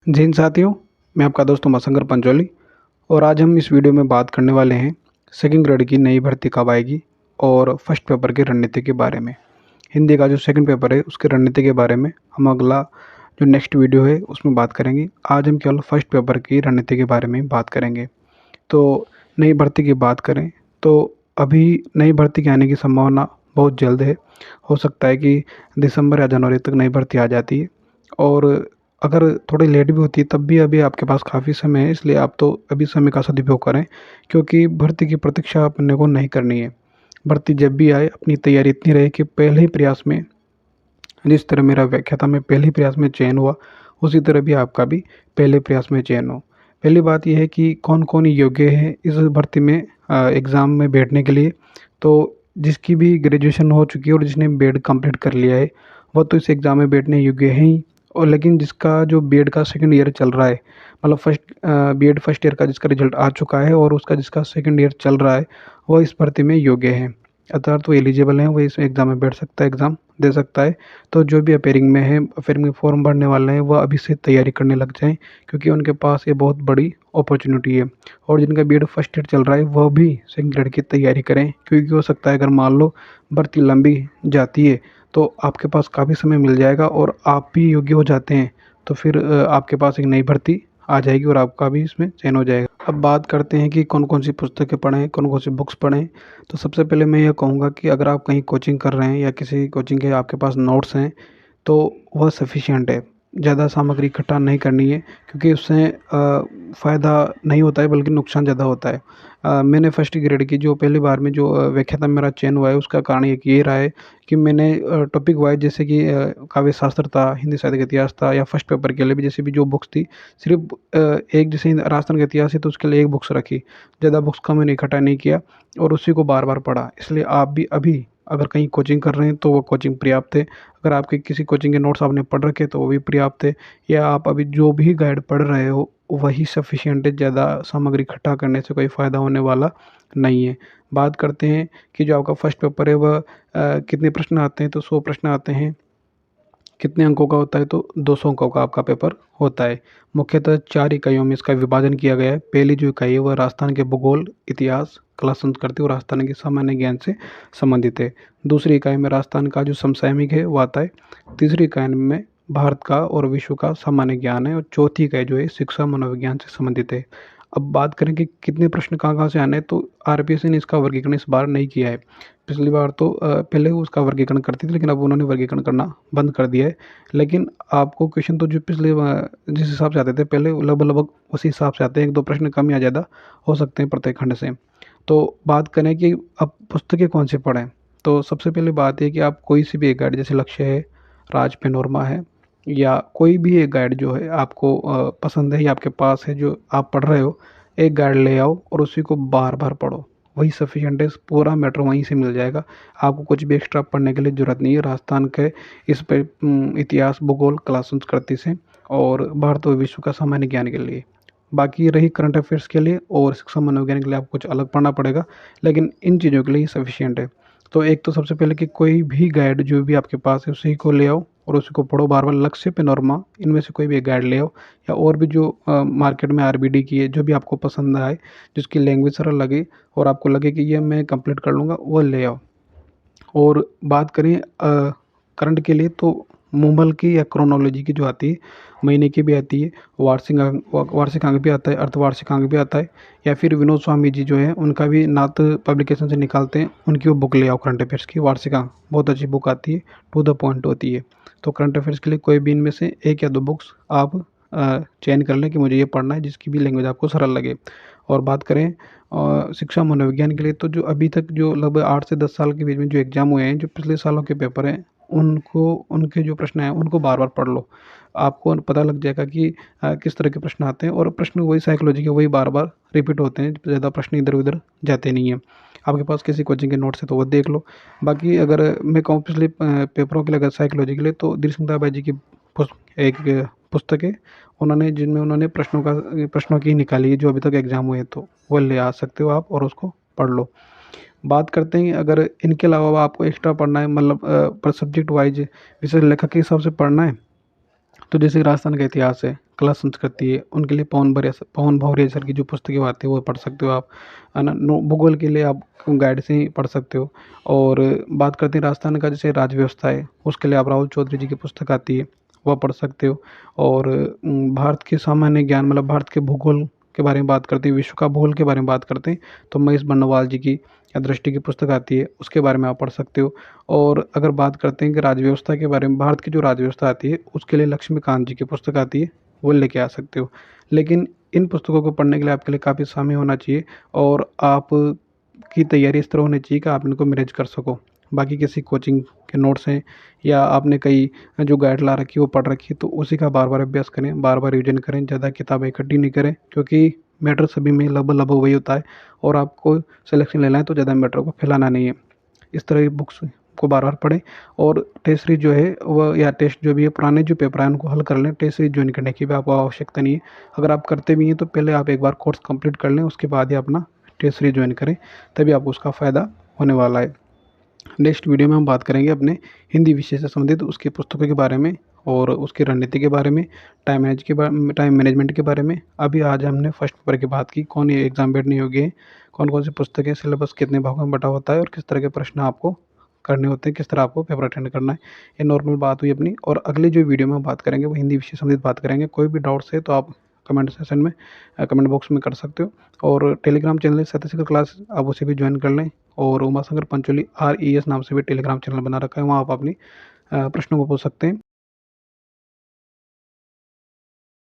जय हिंद साथियों, मैं आपका दोस्त उमाशंकर पंचोली और आज हम इस वीडियो में बात करने वाले हैं सेकंड ग्रेड की नई भर्ती कब आएगी और फर्स्ट पेपर की रणनीति के बारे में। हिंदी का जो सेकंड पेपर है उसकी रणनीति के बारे में हम अगला जो नेक्स्ट वीडियो है उसमें बात करेंगे। आज हम केवल फर्स्ट पेपर की रणनीति के बारे में बात करेंगे। तो नई भर्ती की बात करें तो अभी नई भर्ती के आने की संभावना बहुत जल्द है। हो सकता है कि दिसंबर या जनवरी तक नई भर्ती आ जाती है और अगर थोड़ी लेट भी होती है तब भी अभी आपके पास काफ़ी समय है, इसलिए आप तो अभी समय का सदुपयोग करें क्योंकि भर्ती की प्रतीक्षा अपने को नहीं करनी है। भर्ती जब भी आए अपनी तैयारी इतनी रहे कि पहले ही प्रयास में, जिस तरह मेरा व्याख्या था मैं पहले ही प्रयास में चयन हुआ, उसी तरह भी आपका भी पहले प्रयास में चयन हो। पहली बात ये है कि कौन-कौन योग्य है इस भर्ती में एग्ज़ाम में बैठने के लिए। तो जिसकी भी ग्रेजुएशन हो चुकी है और जिसने बीएड कंप्लीट कर लिया है, वो तो इस एग्ज़ाम में बैठने योग्य है ही। और लेकिन जिसका जो बीएड का सेकंड ईयर चल रहा है, मतलब बीएड फर्स्ट ईयर का जिसका रिज़ल्ट आ चुका है और उसका जिसका सेकंड ईयर चल रहा है, वो इस भर्ती में योग्य है। अर्थात वो एलिजिबल हैं, वो इस एग्ज़ाम में बैठ सकता है, एग्ज़ाम दे सकता है। तो जो भी अपीयरिंग में है, अपीयरिंग में फॉर्म भरने वाले हैं, वह अभी से तैयारी करने लग जाएँ क्योंकि उनके पास ये बहुत बड़ी अपॉर्च्युनिटी है। और जिनका बीएड फर्स्ट ईयर चल रहा है, वह भी सेकंड ग्रेड की तैयारी करें क्योंकि हो सकता है अगर मान लो भर्ती लंबी जाती है, तो आपके पास काफ़ी समय मिल जाएगा और आप भी योग्य हो जाते हैं, तो फिर आपके पास एक नई भर्ती आ जाएगी और आपका भी इसमें चयन हो जाएगा। अब बात करते हैं कि कौन-कौन सी पुस्तकें पढ़ें, कौन-कौन सी बुक्स पढ़ें। तो सबसे पहले मैं ये कहूँगा कि अगर आप कहीं कोचिंग कर रहे हैं या किसी कोचिंग के आपके पास नोट्स हैं, तो वह सफिशिएंट है। ज़्यादा सामग्री इकट्ठा नहीं करनी है क्योंकि उससे फ़ायदा नहीं होता है बल्कि नुकसान ज़्यादा होता है। मैंने फर्स्ट ग्रेड की जो पहली बार में जो व्याख्याता मेरा चयन हुआ है उसका कारण एक ये रहा है कि मैंने टॉपिक वाइज़ जैसे कि काव्य शास्त्र था, हिंदी साहित्य का इतिहास था या फर्स्ट पेपर के लिए भी जैसे भी जो बुक्स थी, सिर्फ़ एक जैसे राजस्थान का इतिहास है तो उसके लिए एक बुक्स रखी। ज़्यादा बुक्स का मैंने इकट्ठा नहीं किया और उसी को बार-बार पढ़ा। इसलिए आप भी अभी अगर कहीं कोचिंग कर रहे हैं तो वो कोचिंग पर्याप्त है। अगर आपके किसी कोचिंग के नोट्स आपने पढ़ रखे तो वो भी पर्याप्त है या आप अभी जो भी गाइड पढ़ रहे हो वही सफिशिएंट है। ज़्यादा सामग्री इकट्ठा करने से कोई फ़ायदा होने वाला नहीं है। बात करते हैं कि जो आपका फर्स्ट पेपर है वह कितने प्रश्न आते हैं, तो 100 प्रश्न आते हैं। कितने अंकों का होता है, तो 200 अंकों का आपका पेपर होता है। मुख्यतः 4 इकाइयों में इसका विभाजन किया गया है। पहली जो इकाई है वह राजस्थान के भूगोल, इतिहास, कला संस्कृति और राजस्थान के सामान्य ज्ञान से संबंधित है। दूसरी इकाई में राजस्थान का जो समसामयिक है वो आता है। तीसरी इकाई में भारत का और विश्व का सामान्य ज्ञान है और चौथी इकाई जो है शिक्षा मनोविज्ञान से संबंधित है। अब बात करें कि कितने प्रश्न कहाँ-कहाँ से आने हैं, तो आरपीएससी ने इसका वर्गीकरण इस बार नहीं किया है। पिछली बार तो पहले वो उसका वर्गीकरण करती थी लेकिन अब उन्होंने वर्गीकरण करना बंद कर दिया है। लेकिन आपको क्वेश्चन तो जो पिछले जिस हिसाब से आते थे पहले लगभग-लगभग उसी हिसाब से आते हैं, 1-2 प्रश्न कम या ज़्यादा हो सकते हैं प्रत्येक खंड से। तो बात करें कि अब पुस्तकें कौन-सी पढ़ें, तो सबसे पहली बात ये है कि आप कोई सी भी एक गाइड जैसे लक्ष्य है, राज पेनोरमा है या कोई भी एक गाइड जो है आपको पसंद है या आपके पास है जो आप पढ़ रहे हो, एक गाइड ले आओ और उसी को बार-बार पढ़ो। वही सफिशिएंट है, पूरा मैटर वहीं से मिल जाएगा। आपको कुछ भी एक्स्ट्रा पढ़ने के लिए ज़रूरत नहीं है राजस्थान के इस पे इतिहास, भूगोल, कला संस्कृति से और भारत और विश्व का सामान्य ज्ञान के लिए। बाकी रही करंट अफ़ेयर्स के लिए और शिक्षा मनोविज्ञान के लिए आपको कुछ अलग पढ़ना पड़ेगा, लेकिन इन चीज़ों के लिए सफिशिएंट है। तो एक तो सबसे पहले कि कोई भी गाइड जो भी आपके पास है उसी को ले आओ और उसी को पढ़ो बार-बार। लक्ष्य, पेनोरमा इनमें से कोई भी एक गाइड ले आओ या और भी जो मार्केट में आरबीडी की है, जो भी आपको पसंद आए, जिसकी लैंग्वेज सरल लगे और आपको लगे कि ये मैं कंप्लीट कर लूँगा, वो ले आओ। और बात करें करंट के लिए तो मूमल की या क्रोनोलॉजी की जो आती है, महीने की भी आती है, वार्षिक अंक भी आता है, अर्धवार्षिक अंक भी आता है या फिर विनोद स्वामी जी जो हैं उनका भी नाथ पब्लिकेशन से निकालते हैं, उनकी वो बुक ले आओ करंट अफ़ेयर्स की वार्षिक अंक, बहुत अच्छी बुक आती है, टू द पॉइंट होती है। तो करंट अफ़ेयर्स के लिए कोई भी इनमें से 1 या 2 बुक्स आप चयन कर लें कि मुझे ये पढ़ना है जिसकी भी लैंग्वेज आपको सरल लगे। और बात करें शिक्षा मनोविज्ञान के लिए तो जो अभी तक जो लगभग 8 से 10 साल के बीच में जो एग्ज़ाम हुए हैं, जो पिछले सालों के पेपर हैं, उनको उनके जो प्रश्न हैं, उनको बार-बार पढ़ लो। आपको पता लग जाएगा कि किस तरह के प्रश्न आते हैं और प्रश्न वही साइकोलॉजी के वही बार-बार रिपीट होते हैं, ज़्यादा प्रश्न इधर-उधर जाते नहीं हैं। आपके पास किसी कोचिंग के नोट्स हैं तो वो देख लो। बाकी अगर मैं कहूँ पिछले पेपरों के लिए अगर साइकोलॉजी के लिए तो धीरसिंह दाबा जी की एक पुस्तक है, उन्होंने जिनमें उन्होंने प्रश्नों की निकाली है जो अभी तक एग्ज़ाम हुए हैं, तो वो ले आ सकते हो आप और उसको पढ़ लो। बात करते हैं अगर इनके अलावा आपको एक्स्ट्रा पढ़ना है मतलब पर सब्जेक्ट वाइज़ विषय लेखक के हिसाब से पढ़ना है, तो जैसे राजस्थान का इतिहास है, कला संस्कृति है, उनके लिए पवन भौरिया सर की जो पुस्तकें आती है वो पढ़ सकते हो आप, है ना? भूगोल के लिए आप गाइड से ही पढ़ सकते हो। और बात करते हैं राजस्थान का, जैसे राज्य व्यवस्था है, उसके लिए आप राहुल चौधरी जी की पुस्तक आती है, वह पढ़ सकते हो। और भारत के सामान्य ज्ञान, मतलब भारत के भूगोल के बारे में बात करते हैं, विश्व का भूगोल के बारे में बात करते हैं, तो महेश बर्नवाल जी की दृष्टि की पुस्तक आती है, उसके बारे में आप पढ़ सकते हो। और अगर बात करते हैं कि राज्य व्यवस्था के बारे में, भारत की जो राज्य व्यवस्था आती है उसके लिए लक्ष्मीकांत जी की पुस्तक आती है, वो लेके आ सकते हो। लेकिन इन पुस्तकों को पढ़ने के लिए आपके लिए काफ़ी समय होना चाहिए, और आप की तैयारी इस तरह होनी चाहिए कि आप इनको मैनेज कर सको। बाकी किसी कोचिंग के नोट्स हैं, या आपने कई जो गाइड ला रखी है वो पढ़ रखी है, तो उसी का बार बार अभ्यास करें, बार बार रिविजन करें, ज़्यादा किताबें इकट्ठी नहीं करें, क्योंकि मैटर सभी में लगभग लगभग वही होता है, और आपको सिलेक्शन लेना है तो ज़्यादा मैटर को फैलाना नहीं है। इस तरह की बुक्स को बार-बार पढ़ें, और टेस्ट सीरीज़ जो है वह, या टेस्ट जो भी है, पुराने जो पेपर हैं उनको हल कर लें। टेस्ट सीरीज़ जॉइन करने की भी आपको आवश्यकता नहीं है। अगर आप करते भी हैं तो पहले आप एक बार कोर्स कंप्लीट कर लें, उसके बाद ही अपना टेस्ट सीरीज़ जॉइन करें, तभी आपको उसका फ़ायदा होने वाला है। नेक्स्ट वीडियो में हम बात करेंगे अपने हिंदी विषय से संबंधित उसकी पुस्तकों के बारे में, और उसकी रणनीति के बारे में, टाइम मैनेजमेंट के बारे में। अभी आज हमने फर्स्ट पेपर की बात की, कौन ये एग्ज़ाम बैठने योग्य है, कौन-कौन सी पुस्तकें, सिलेबस कितने भागों में बँटा होता है, और किस तरह के प्रश्न आपको करने होते हैं, किस तरह आपको पेपर अटेंड करना है। ये नॉर्मल बात हुई अपनी, और अगली जो वीडियो में हम बात करेंगे वो हिंदी विषय से संबंधित बात करेंगे। कोई भी डाउट्स है तो आप कमेंट सेशन में, कमेंट बॉक्स में कर सकते हो। और टेलीग्राम चैनल है स्टैटिस्टिकल क्लास, आप उसे भी ज्वाइन कर लें। और उमाशंकर पंचोली RES नाम से भी टेलीग्राम चैनल बना रखा है, वहाँ आप अपनी प्रश्नों को पूछ सकते हैं।